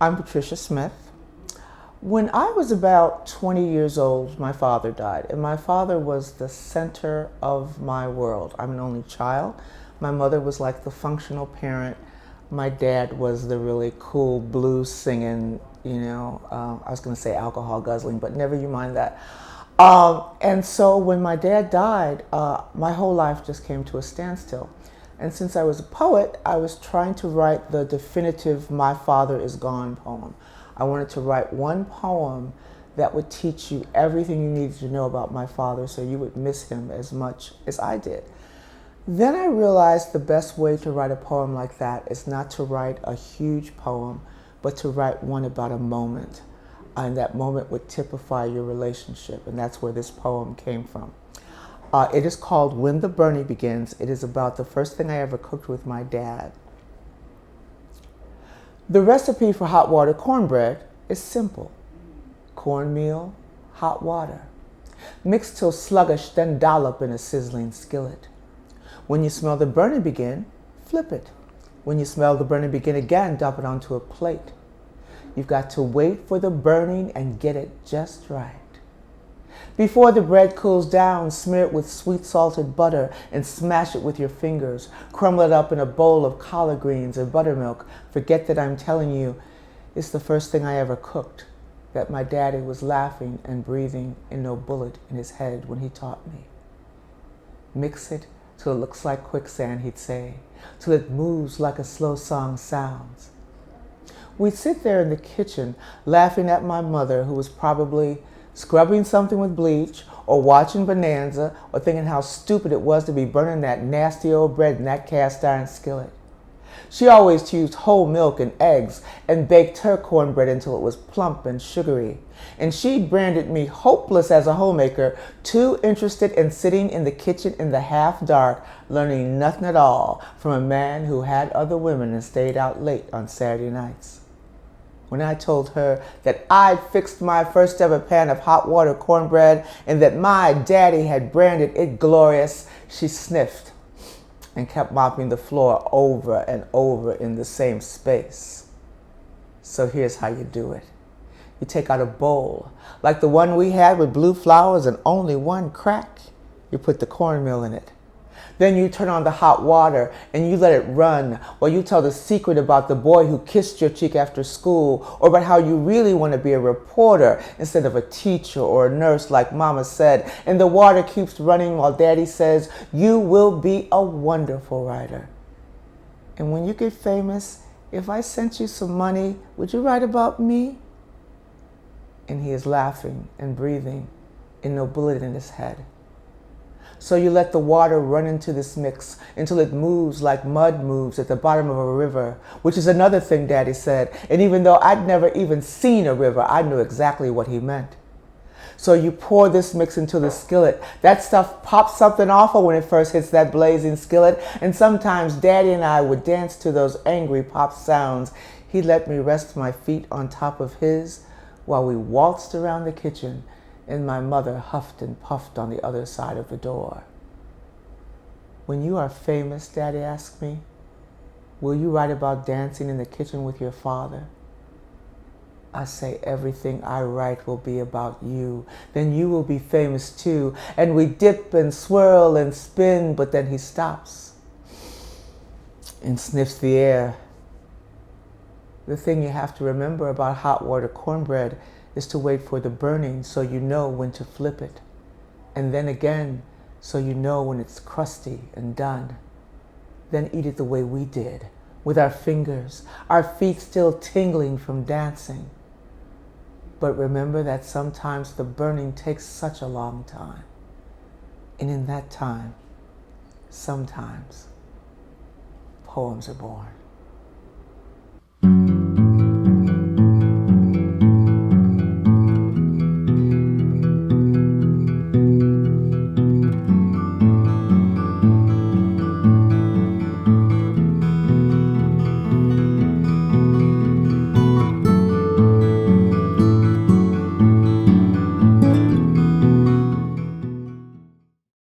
I'm Patricia Smith. When I was about 20 years old, my father died, and my father was the center of my world. I'm an only child. My mother was like the functional parent. My dad was the really cool blues singing, I was going to say alcohol guzzling, but never you mind that. And so when my dad died, my whole life just came to a standstill. And since I was a poet, I was trying to write the definitive "My Father is Gone" poem. I wanted to write one poem that would teach you everything you needed to know about my father so you would miss him as much as I did. Then I realized the best way to write a poem like that is not to write a huge poem, but to write one about a moment. And that moment would typify your relationship, and that's where this poem came from. It is called "When the Burning Begins." It is about the first thing I ever cooked with my dad. The recipe for hot water cornbread is simple. Cornmeal, hot water. Mix till sluggish, then dollop in a sizzling skillet. When you smell the burning begin, flip it. When you smell the burning begin again, dump it onto a plate. You've got to wait for the burning and get it just right. Before the bread cools down, smear it with sweet salted butter and smash it with your fingers. Crumble it up in a bowl of collard greens and buttermilk. Forget that I'm telling you it's the first thing I ever cooked, that my daddy was laughing and breathing and no bullet in his head when he taught me. Mix it till it looks like quicksand, he'd say, till it moves like a slow song sounds. We'd sit there in the kitchen laughing at my mother, who was probably scrubbing something with bleach, or watching Bonanza, or thinking how stupid it was to be burning that nasty old bread in that cast iron skillet. She always used whole milk and eggs and baked her cornbread until it was plump and sugary. And she branded me hopeless as a homemaker, too interested in sitting in the kitchen in the half dark, learning nothing at all from a man who had other women and stayed out late on Saturday nights. When I told her that I'd fixed my first ever pan of hot water cornbread and that my daddy had branded it glorious, she sniffed and kept mopping the floor over and over in the same space. So here's how you do it. You take out a bowl, like the one we had with blue flowers and only one crack. You put the cornmeal in it. Then you turn on the hot water and you let it run while you tell the secret about the boy who kissed your cheek after school, or about how you really want to be a reporter instead of a teacher or a nurse like Mama said. And the water keeps running while Daddy says, you will be a wonderful writer. And when you get famous, if I sent you some money, would you write about me? And he is laughing and breathing and no bullet in his head. So you let the water run into this mix until it moves like mud moves at the bottom of a river, which is another thing Daddy said. And even though I'd never even seen a river, I knew exactly what he meant. So you pour this mix into the skillet. That stuff pops something awful when it first hits that blazing skillet. And sometimes Daddy and I would dance to those angry pop sounds. He'd let me rest my feet on top of his while we waltzed around the kitchen, and my mother huffed and puffed on the other side of the door. When you are famous, Daddy asked me, will you write about dancing in the kitchen with your father? I say everything I write will be about you. Then you will be famous too. And we dip and swirl and spin, but then he stops and sniffs the air. The thing you have to remember about hot water cornbread is to wait for the burning so you know when to flip it. And then again, so you know when it's crusty and done. Then eat it the way we did, with our fingers, our feet still tingling from dancing. But remember that sometimes the burning takes such a long time. And in that time, sometimes, poems are born.